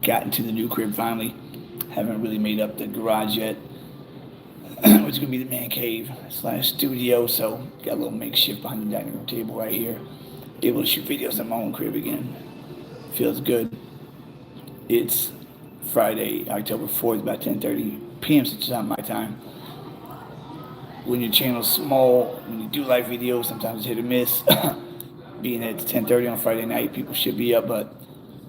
Got into the new crib finally. Haven't really made up the garage yet, which is gonna be the man cave slash studio. So got a little makeshift behind the dining room table right here. Able to shoot videos in my own crib again. Feels good. It's Friday, October 4th, about 10:30 p.m. Central Time, my time. When your channel's small, when you do live videos, sometimes it's hit or miss. Being that it's 10:30 on Friday night, people should be up, but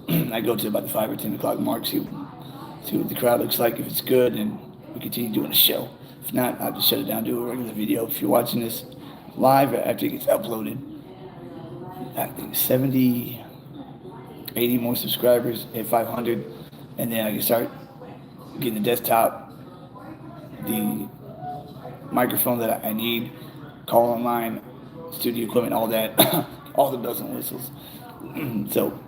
I go to about the 5 or 10 o'clock mark, see what the crowd looks like. If it's good, and we continue doing the show. If not, I'll just shut it down, do a regular video. If you're watching this live after it gets uploaded, I think 70, 80 more subscribers at 500, and then I can start getting the desktop, the microphone that I need, call online, studio equipment, all that, all the bells and whistles. So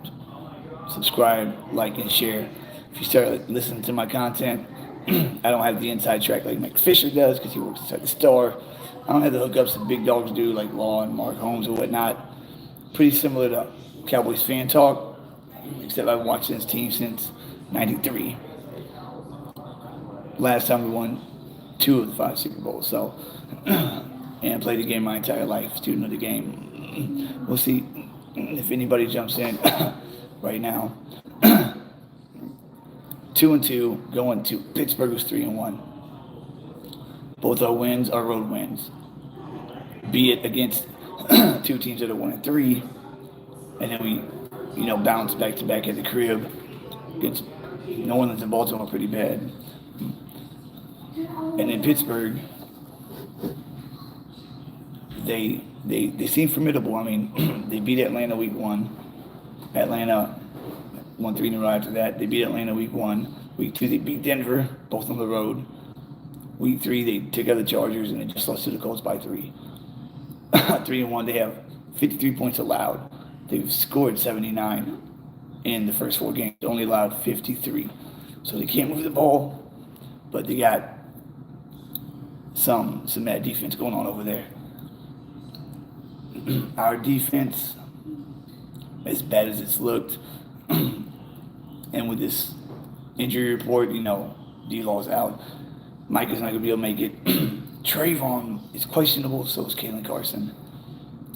subscribe, like, and share. If you start listening to my content, I don't have the inside track like Mike Fisher does because he works inside the store. I don't have the hookups that big dogs do like Law and Mark Holmes or whatnot. Pretty similar to Cowboys fan talk, except I've watched this team since '93. Last time we won 2 of the 5 Super Bowls, so and I played the game my entire life, student of the game. We'll see if anybody jumps in right now. 2-2, going to Pittsburgh was 3-1. Both our wins are road wins, be it against 2 teams that are 1-3, and then we, bounce back to back at the crib against New Orleans and Baltimore pretty bad. And in Pittsburgh, they seem formidable. I mean, they beat Atlanta week 1. Atlanta won 3 in a row after that. They beat Atlanta week 1. Week 2, they beat Denver, both on the road. Week 3, they took out the Chargers, and they just lost to the Colts by 3. 3-1, they have 53 points allowed. They've scored 79 in the first 4 games. Only allowed 53. So they can't move the ball, but they got some bad defense going on over there. Our defense, as bad as it's looked, and with this injury report, D-Law's out. Mike is not going to be able to make it. Trayvon is questionable, so is Kalen Carson.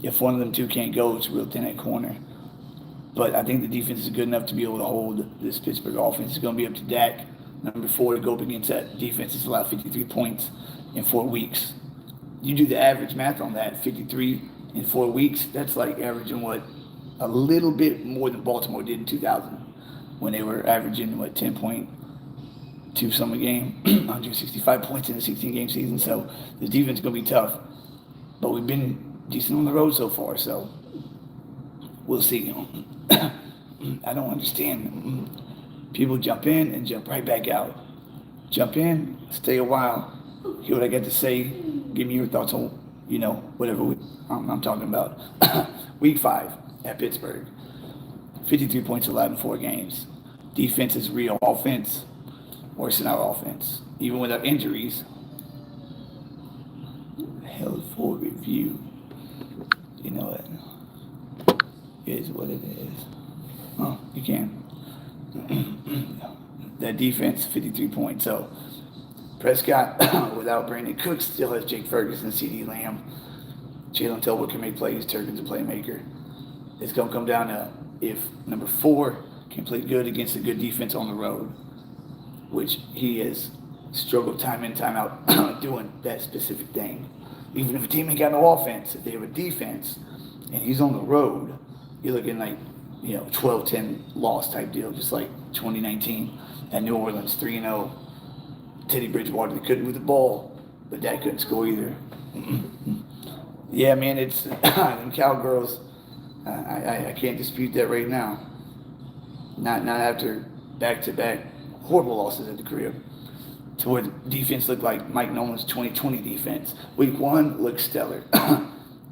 If one of them two can't go, it's real thin at corner. But I think the defense is good enough to be able to hold this Pittsburgh offense. It's going to be up to Dak, number 4, to go up against that defense. It's allowed 53 points in 4 weeks. You do the average math on that, 53 in 4 weeks, that's like averaging a little bit more than Baltimore did in 2000 when they were averaging 10.2 some a game, 165 points in a 16-game season. So the defense is going to be tough, but we've been decent on the road so far. So we'll see. I don't understand. People jump in and jump right back out. Jump in, stay a while, hear what I got to say, give me your thoughts on, whatever I'm talking about. Week 5 at Pittsburgh, 53 points allowed in 4 games. Defense is real. Offense, worse than our offense. Even without injuries, held for review. You know what? It is what it is. Oh, you can. That defense, 53 points. So Prescott, without Brandon Cooks, still has Jake Ferguson, CeeDee Lamb. Jalen Tolbert can make plays. Turpin's a playmaker. It's going to come down to if number 4 can play good against a good defense on the road, which he has struggled time in, time out doing that specific thing. Even if a team ain't got no offense, if they have a defense and he's on the road, you're looking like 12-10 loss type deal, just like 2019 at New Orleans, 3-0. Teddy Bridgewater, they couldn't move the ball, but that couldn't score either. Yeah, man, it's them Cowgirls. I can't dispute that right now. Not after back-to-back horrible losses at the crib, to where the defense looked like Mike Nolan's 2020 defense. Week 1 looked stellar,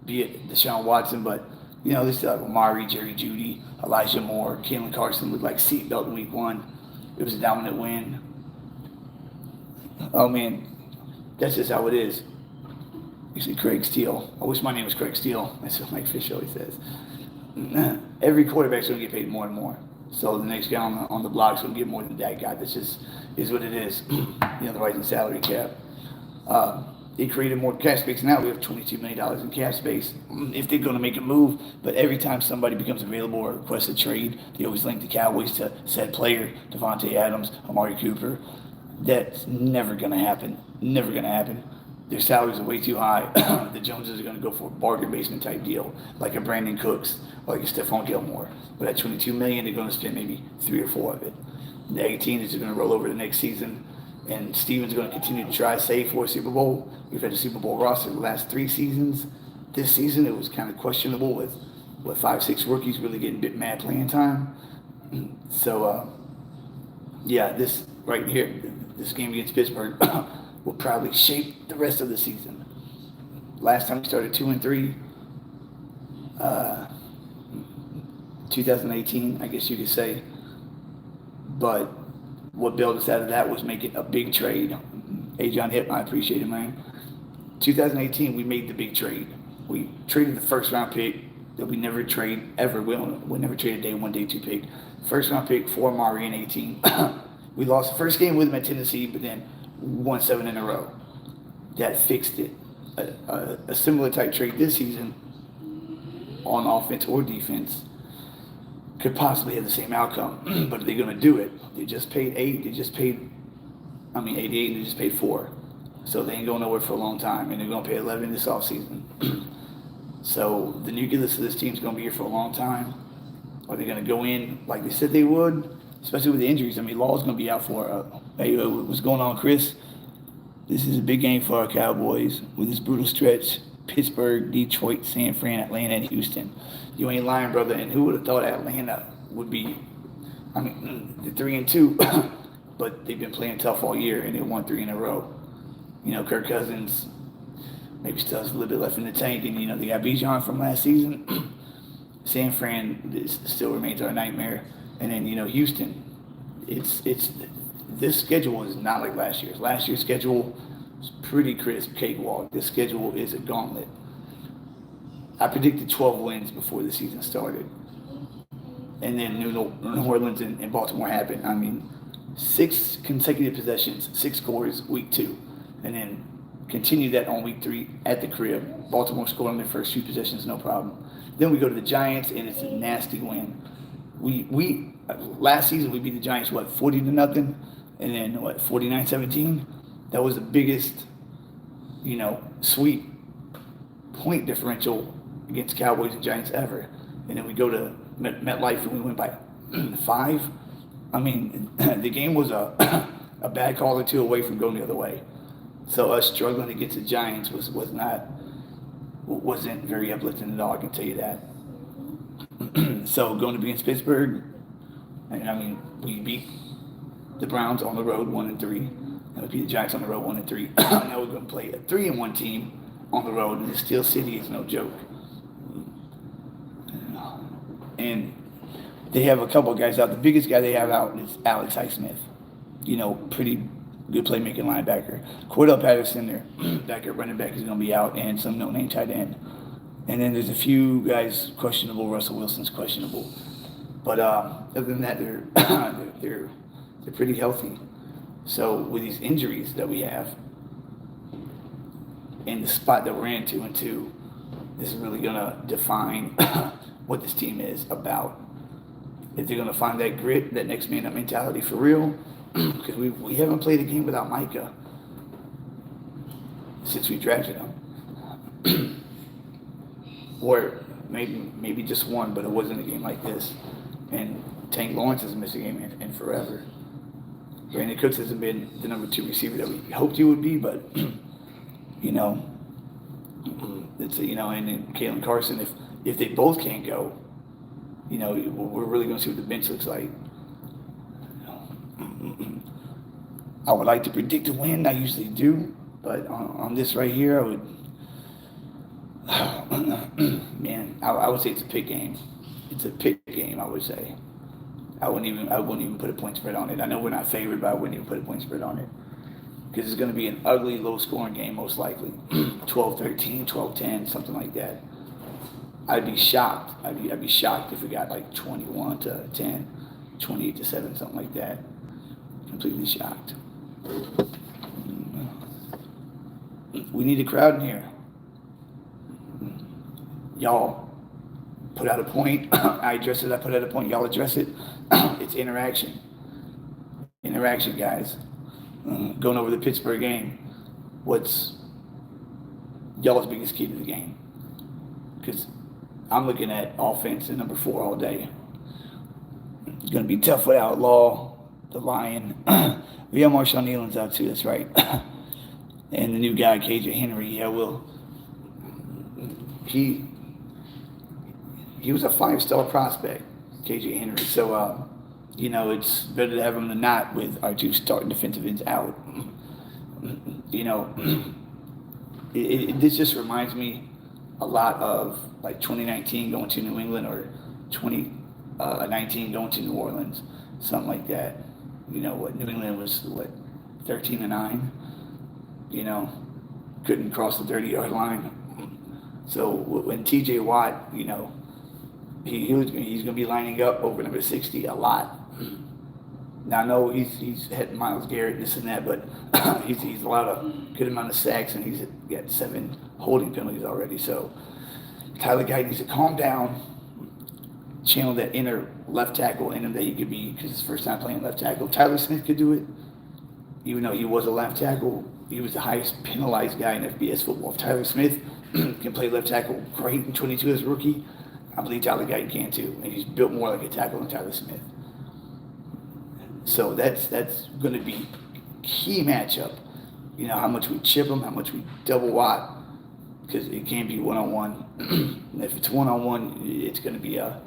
be it Deshaun Watson, but they still have Amari, Jerry Jeudy, Elijah Moore, Kalen Carson looked like seatbelt in Week 1. It was a dominant win. Oh man, that's just how it is. You see Craig Steele. I wish my name was Craig Steele. That's what Mike Fish always says. Every quarterback's going to get paid more and more. So the next guy on the block is going to get more than that guy. This just is what it is. The rising salary cap. They created more cap space. Now we have $22 million in cap space if they're going to make a move. But every time somebody becomes available or requests a trade, they always link the Cowboys to said player, Devontae Adams, Amari Cooper. That's never going to happen. Never going to happen. Their salaries are way too high. The Joneses are going to go for a bargain basement type deal, like a Brandon Cooks, like a Stephon Gilmore. But at $22 million, they're going to spend maybe 3 or 4 of it. The 18 is going to roll over the next season, and Steven's going to continue to try to save for a Super Bowl. We've had a Super Bowl roster the last 3 seasons. This season, it was kind of questionable with 5-6 rookies really getting bit mad playing time. So, yeah, this right here, this game against Pittsburgh will probably shape the rest of the season. Last time we started 2-3, 2018, I guess you could say. But what bailed us out of that was making a big trade. Hey, John Hip, I appreciate it, man. 2018, we made the big trade. We traded the first round pick that we never trade ever. We'll never trade a day 1, day 2 pick. First round pick for Amari in 18. We lost the first game with him at Tennessee, but then won 7 in a row. That fixed it. A similar type trade this season on offense or defense could possibly have the same outcome. But are they going to do it? They just paid 88, and they just paid 4. So they ain't going nowhere for a long time, and they're going to pay 11 this offseason. So the nucleus of this team is going to be here for a long time. Are they going to go in like they said they would, especially with the injuries? Law's going to be out for hey, what's going on, Chris? This is a big game for our Cowboys with this brutal stretch. Pittsburgh, Detroit, San Fran, Atlanta, and Houston. You ain't lying, brother. And who would have thought Atlanta would be, they're 3-2, but they've been playing tough all year, and they won 3 in a row. Kirk Cousins maybe still has a little bit left in the tank, and, they got Bijan from last season. San Fran still remains our nightmare. And then, Houston, this schedule is not like last year's. Last year's schedule was pretty crisp, cakewalk. This schedule is a gauntlet. I predicted 12 wins before the season started. And then New Orleans and Baltimore happened. 6 consecutive possessions, 6 scores, week 2. And then continue that on week 3 at the crib. Baltimore scored on their first 2 possessions, no problem. Then we go to the Giants, and it's a nasty win. We last season we beat the Giants 40-0, and then 49-17. That was the biggest, sweep point differential against Cowboys and Giants ever. And then we go to MetLife and we win by 5. The game was a bad call or 2 away from going the other way. So us struggling against the Giants wasn't very uplifting at all, I can tell you that. So going to against Pittsburgh, we beat the Browns on the road 1-3, and we beat the Giants on the road 1-3. Now we're going to play a 3-1 team on the road, and the Steel City is no joke. And they have a couple of guys out. The biggest guy they have out is Alex Highsmith. Pretty good playmaking linebacker. Cordell Patterson, their backup running back, is going to be out, and some no-name tight end. And then there's a few guys questionable. Russell Wilson's questionable. But other than that, they're pretty healthy. So with these injuries that we have, and the spot that we're in, 2-2, this is really going to define what this team is about. If they're going to find that grit, that next man up mentality for real, because we haven't played a game without Micah since we drafted him. Or maybe just one, but it wasn't a game like this. And Tank Lawrence hasn't missed a game in forever. Brandon Cooks hasn't been the number 2 receiver that we hoped he would be, but it's and then Kalen Carson, if they both can't go, we're really going to see what the bench looks like. I would like to predict a win. I usually do, but on this right here, I would. Man, I would say it's a pick game. It's a pick game, I would say. I wouldn't even put a point spread on it. I know we're not favored, but I wouldn't even put a point spread on it. Because it's going to be an ugly, low-scoring game, most likely. 12-13, 12-10, something like that. I'd be shocked. I'd be shocked if we got like 21-10. 28-7, something like that. Completely shocked. We need a crowd in here. Y'all put out a point. I address it. I put out a point. Y'all address it. It's interaction. Interaction, guys. Going over the Pittsburgh game. What's y'all's biggest key to the game? Because I'm looking at offense at number 4 all day. It's going to be tough without Law, the Lion. We have Marshawn Nealon's out too, that's right. And the new guy, KJ Henry. Yeah, well, he was a 5-star prospect, KJ Henry. So, it's better to have him than not with our 2 starting defensive ends out. This just reminds me a lot of like 2019 going to New England or 2019 going to New Orleans, something like that. What New England was 13-9. Couldn't cross the 30-yard line. So when T.J. Watt, he's going to be lining up over number 60 a lot. Now I know he's had Myles Garrett, this and that, but he's allowed a good amount of sacks and he's got 7 holding penalties already. So Tyler Guy needs to calm down, channel that inner left tackle in him that he could be, because it's his first time playing left tackle. Tyler Smith could do it, even though he was a left tackle. He was the highest penalized guy in FBS football. If Tyler Smith can play left tackle great in 22 as a rookie, I believe Tyler Guyton can too, and he's built more like a tackle than Tyler Smith. So that's going to be key matchup. How much we chip him, how much we double Watt, because it can't be one-on-one. If it's one-on-one, it's going to be a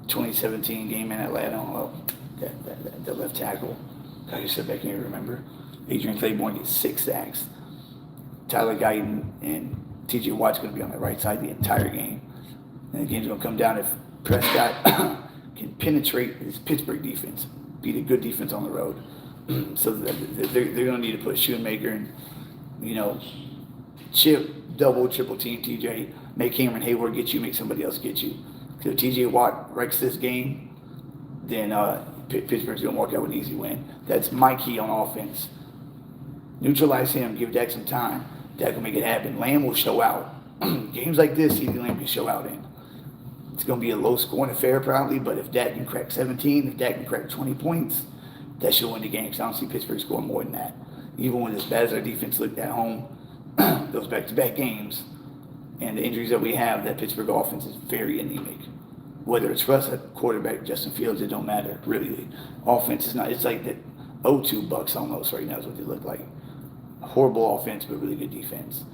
2017 game in Atlanta. Well, the left tackle. I just said back here, remember? Adrian Claiborne gets 6 sacks. Tyler Guyton and T.J. Watt's going to be on the right side the entire game. And the game's going to come down if Prescott can penetrate his Pittsburgh defense, beat a good defense on the road. So they're going to need to put Shoemaker and, chip, double, triple team TJ, make Cameron Hayward get you, make somebody else get you. So if TJ Watt wrecks this game, then Pittsburgh's going to walk out with an easy win. That's my key on offense. Neutralize him, give Dak some time. Dak will make it happen. Lamb will show out. Games like this, CeeDee Lamb can show out in. It's going to be a low-scoring affair probably, but if Dak can crack 17, if Dak can crack 20 points, that should win the game. Because I don't see Pittsburgh scoring more than that. Even with as bad as our defense looked at home, those back-to-back games, and the injuries that we have, that Pittsburgh offense is very anemic. Whether it's Russ at quarterback, Justin Fields, it don't matter, really. Offense is not, it's like that 0-2 Bucks almost right now is what they look like. Horrible offense, but really good defense.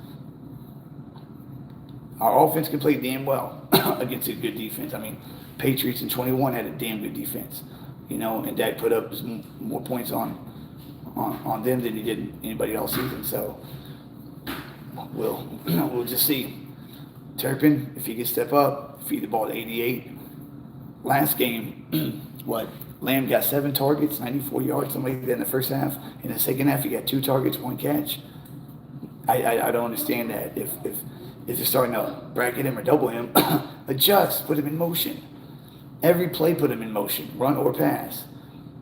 Our offense can play damn well against a good defense. I mean, Patriots in 21 had a damn good defense, and Dak put up more points on them than he did anybody else season. So we'll just see. Turpin, if he can step up, feed the ball to 88. Last game, Lamb got 7 targets, 94 yards, something like that in the first half. In the second half, he got 2 targets, 1 catch. I don't understand that. If they're starting to bracket him or double him, adjust, put him in motion. Every play, put him in motion, run or pass.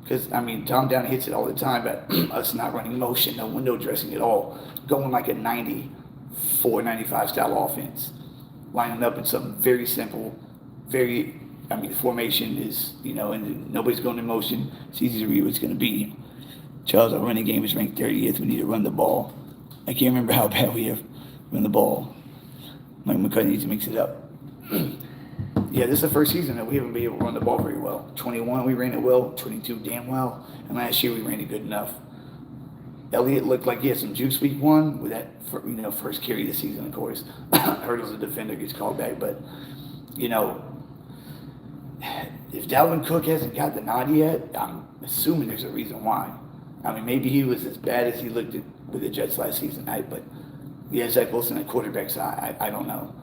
Because, Tom Down hits it all the time, but us not running motion, no window dressing at all, going like a 94, 95 style offense. Lining up in something very simple, the formation is, and nobody's going in motion. It's easy to read what it's going to be. Charles, our running game is ranked 30th. We need to run the ball. I can't remember how bad we have run the ball. Mike McCarthy needs to mix it up. Yeah, this is the first season that we haven't been able to run the ball very well. 21, we ran it well. 22, damn well. And last year, we ran it good enough. Elliott looked like he had some juice week 1 with that, first carry of the season, of course. Hurdles the defender, gets called back. But, if Dalvin Cook hasn't got the nod yet, I'm assuming there's a reason why. Maybe he was as bad as he looked with the Jets last season, but Zach Wilson at quarterback side, I don't know.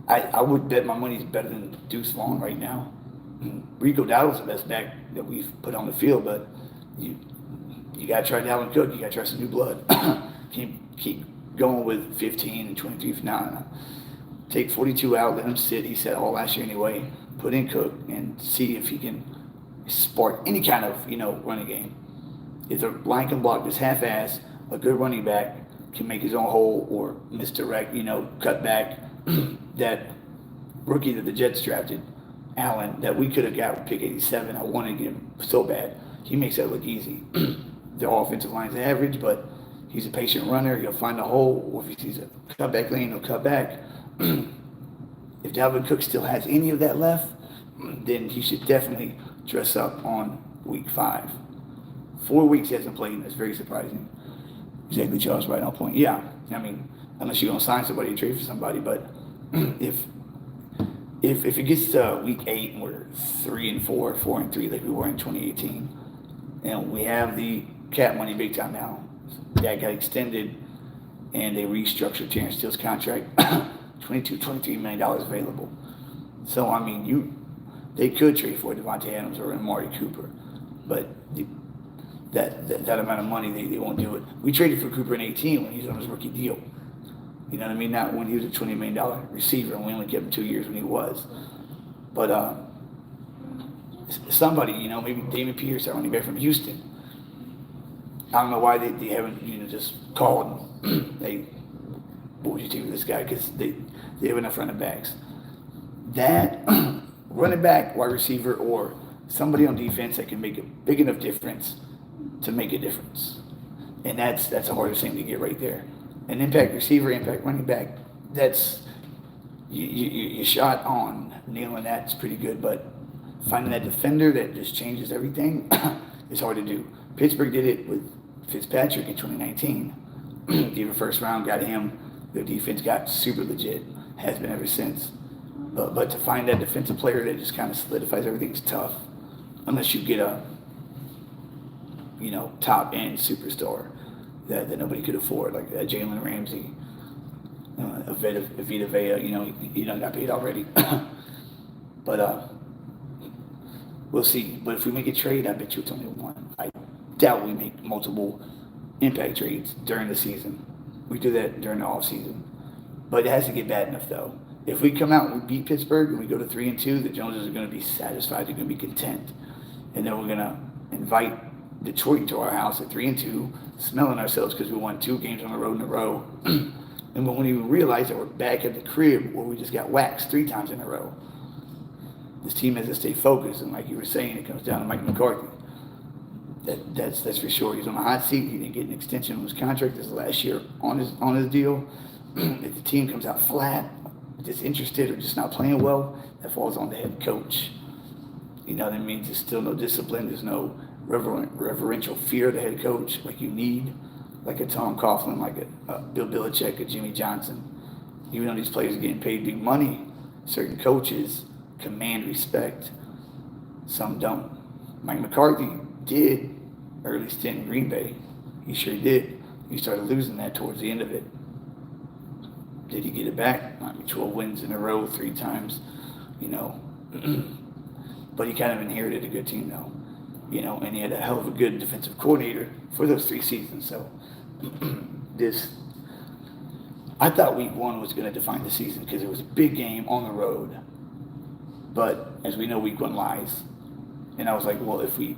I would bet my money's better than Deuce Vaughn right now. Rico Dowdle's the best back that we've put on the field, but you got to try Dalvin Cook. You got to try some new blood. keep going with 15 and 23 for now. Take 42 out, let him sit. He said all last year anyway. Put in Cook and see if he can spark any kind of, running game. If the line can block this half-ass, a good running back can make his own hole or misdirect, cut back. That rookie that the Jets drafted, Allen, that we could have got with pick 87. I wanted to get him so bad. He makes that look easy. Their offensive line's average, but he's a patient runner. He'll find a hole, or if he sees a cutback lane, he'll cut back. If Dalvin Cook still has any of that left, then he should definitely dress up on week 5. 4 weeks he hasn't played, and that's very surprising. Exactly, Charles, right on point. Yeah, I mean, unless you're gonna sign somebody or trade for somebody, but if it gets to week 8 and we're 3-4, 4-3 like we were in 2018, and we have the cap money big time now. That got extended, and they restructured Terrence Steele's contract. $23 million available. So I mean, they could trade for Devontae Adams or Amari Cooper, but that amount of money they won't do it. We traded for Cooper in 18 when he was on his rookie deal. You know what I mean? Not when he was a $20 million receiver, and we only kept him 2 years when he was. But somebody, maybe Damon Pierce, our running back from Houston. I don't know why they haven't, just called him. Hey, what would you do with this guy? Because they have enough running backs. That running back, wide receiver, or somebody on defense that can make a big enough difference to make a difference. And that's the hardest thing to get right there. An impact receiver, impact running back, that's you shot on nailing that's pretty good, but finding that defender that just changes everything is hard to do. Pittsburgh did it with Fitzpatrick in 2019. Gave a first round, got him. Their defense got super legit, has been ever since. But to find that defensive player that just kind of solidifies everything is tough, unless you get a top end superstar that nobody could afford, like Jalen Ramsey, Vita Vea. He done got paid already. But we'll see. But if we make a trade, I bet you it's only one. I doubt we make multiple impact trades during the season. We do that during the off season. But it has to get bad enough, though. If we come out and we beat Pittsburgh and we go to 3-2, the Joneses are going to be satisfied. They're going to be content. And then we're going to invite Detroit to our house at 3-2, smelling ourselves because we won 2 games on the road in a row. And when we realize that we're back at the crib where we just got waxed 3 times in a row, this team has to stay focused. And like you were saying, it comes down to Mike McCarthy. That's for sure. He's on the hot seat. He didn't get an extension on his contract this last year on his deal. If the team comes out flat, disinterested, or just not playing well, that falls on the head coach. You know what I mean? There's still no discipline. There's no reverential fear of the head coach like you need, like a Tom Coughlin, like a Bill Belichick, a Jimmy Johnson. Even though these players are getting paid big money, certain coaches command respect. Some don't. Mike McCarthy did early stint in Green Bay. He sure did. He started losing that towards the end of it. Did he get it back? 12 wins in a row 3 times, But he kind of inherited a good team, though, and he had a hell of a good defensive coordinator for those 3 seasons. So I thought week 1 was going to define the season because it was a big game on the road. But as we know, week 1 lies. And I was like, well, if we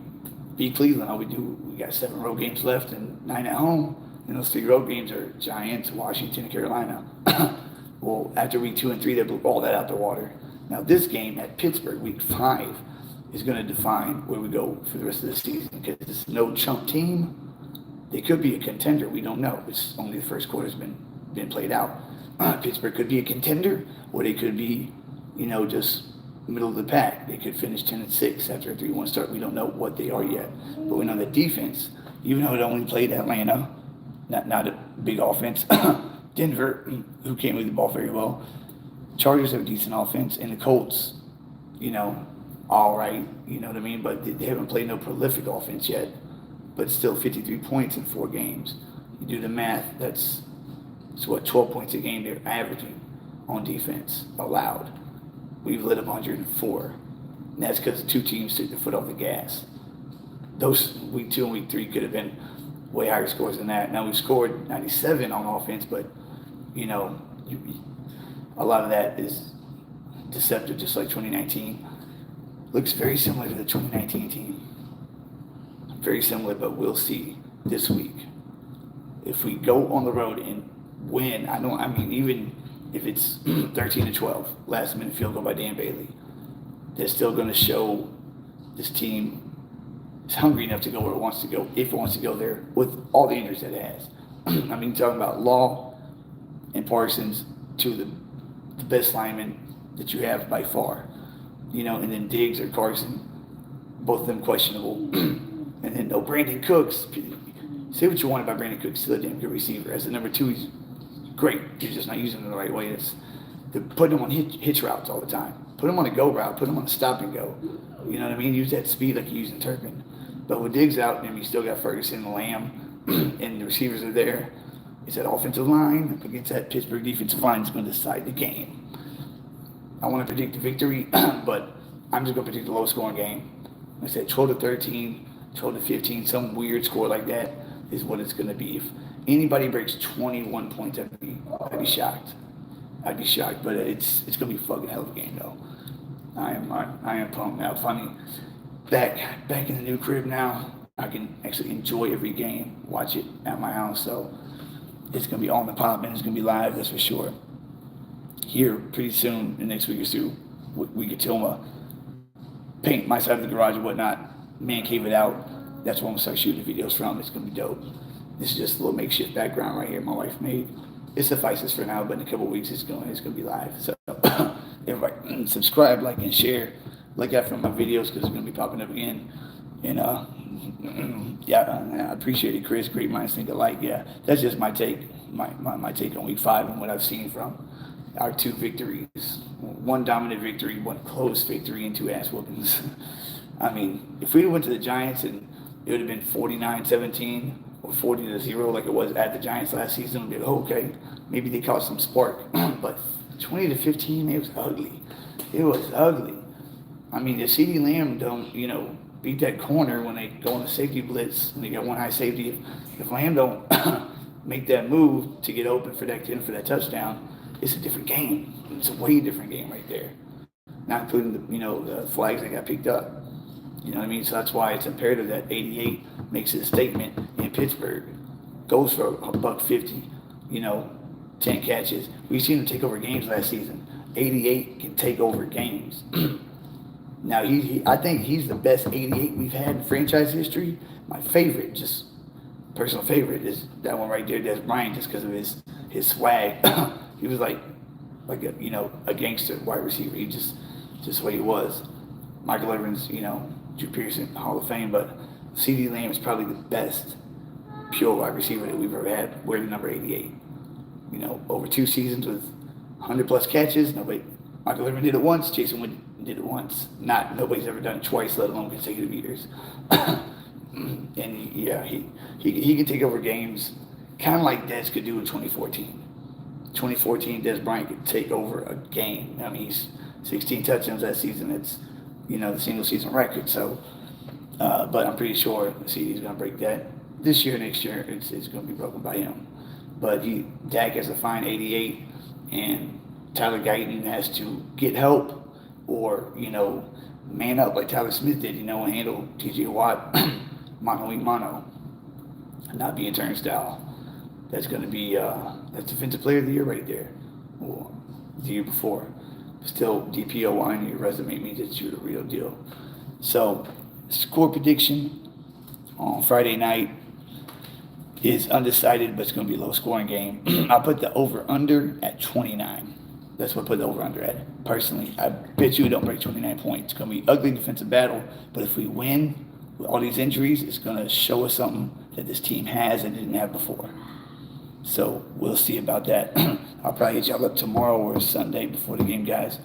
beat Cleveland, all we do, we got 7 road games left and 9 at home. And those 3 road games are Giants, Washington, and Carolina. Well, after week 2 and 3, they blew all that out the water. Now, this game at Pittsburgh, week 5, is going to define where we go for the rest of the season because it's no chump team. They could be a contender. We don't know. It's only the first quarter's been played out. Pittsburgh could be a contender, or they could be, just middle of the pack. They could finish 10-6 after a 3-1 start. We don't know what they are yet. But we know the defense, even though it only played Atlanta, not a big offense. Denver, who can't move the ball very well. Chargers have a decent offense, and the Colts, all right, you know what I mean? But they haven't played no prolific offense yet. But still 53 points in 4 games. You do the math, it's 12 points a game they're averaging on defense allowed. We've lit up 104. And that's because the 2 teams took their foot off the gas. Those week 2 and week 3 could have been way higher scores than that. Now we've scored 97 on offense, but a lot of that is deceptive, just like 2019. Looks very similar to the 2019 team. Very similar, but we'll see this week. If we go on the road and win, even if it's 13-12, last minute field goal by Dan Bailey, they're still going to show this team is hungry enough to go where it wants to go, if it wants to go there, with all the injuries that it has. Talking about Law and Parsons, two of the best linemen that you have by far. And then Diggs or Carson, both of them questionable. And then Brandon Cooks. Say what you want about Brandon Cooks, still a damn good receiver. As the number 2, he's great. You're just not using him the right way. They're putting him on hitch routes all the time. Put him on a go route. Put him on a stop and go. You know what I mean? Use that speed like you're using Turpin. But with Diggs out, you still got Ferguson and Lamb, and the receivers are there. It's that offensive line up against that Pittsburgh defensive line is going to decide the game. I want to predict the victory, but I'm just going to predict the low-scoring game. I said 12-13, 12-15, some weird score like that is what it's going to be. If anybody breaks 21 points, I'd be shocked. I'd be shocked, but it's going to be a fucking hell of a game, though. I am pumped now. Finally, back in the new crib now. I can actually enjoy every game, watch it at my house. So it's going to be on the pop, and it's going to be live, that's for sure. Here, pretty soon, the next week or two, we get to paint my side of the garage and whatnot, man cave it out. That's where I'm going to start shooting videos from. It's going to be dope. This is just a little makeshift background right here my wife made. It suffices for now, but in a couple of weeks it's going to be live. So everybody subscribe, like, and share. Look out for my videos because it's going to be popping up again. And I appreciate it, Chris. Great minds think alike. Yeah, that's just my take, my take on week 5 and what I've seen from our 2 victories. 1 dominant victory, 1 close victory, and 2 ass whoopings. If we went to the Giants and it would have been 49-17 or 40-0 like it was at the Giants last season, we'd be okay, maybe they caught some spark. But 20-15, it was ugly. It was ugly. The CeeDee Lamb don't, beat that corner when they go on the safety blitz and they got 1 high safety. If Lamb don't make that move to get open for that touchdown, it's a different game. It's a way different game right there. Not including the flags that got picked up. You know what I mean? So that's why it's imperative that 88 makes it a statement in Pittsburgh. Goes for $150, 10 catches. We've seen him take over games last season. 88 can take over games. Now, I think he's the best 88 we've had in franchise history. My favorite, just personal favorite, is that one right there, Des Bryant, just because of his swag. He was like a gangster wide receiver. He just the way he was. Michael Evans, Drew Pearson, Hall of Fame, but CeeDee Lamb is probably the best pure wide receiver that we've ever had, wearing number 88. Over 2 seasons with 100-plus catches. Michael Evans did it once. Jason Wood did it once. Nobody's ever done it twice, let alone consecutive years. And he can take over games, kind of like Dez could do in 2014. 2014, Des Bryant could take over a game. He's 16 touchdowns that season. It's the single season record. So, but I'm pretty sure CeeDee's going to break that this year. Next year, it's going to be broken by him. But Dak has a fine 88, and Tyler Guyton has to get help or man up like Tyler Smith did. And handle T.J. Watt mono, not be a turnstile. That's going to be that's Defensive Player of the Year right there, or the year before. Still, DPOY on your resume means that you're the real deal. So, score prediction on Friday night is undecided, but it's going to be a low-scoring game. I put the over-under at 29. That's what I put the over-under at. Personally, I bet you it don't break 29 points. It's going to be an ugly defensive battle, but if we win with all these injuries, it's going to show us something that this team has and didn't have before. So we'll see about that. I'll probably hit y'all up tomorrow or Sunday before the game, guys.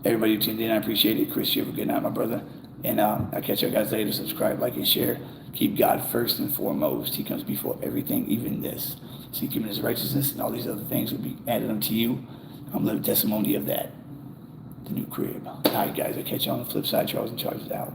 Everybody who tuned in, I appreciate it. Chris, you have a good night, my brother. And I'll catch you guys later. Subscribe, like, and share. Keep God first and foremost. He comes before everything, even this. Seek him in his righteousness, and all these other things will be added unto you. I'm living testimony of that. The new crib. All right, guys. I'll catch you on the flip side. Charles and Charles out.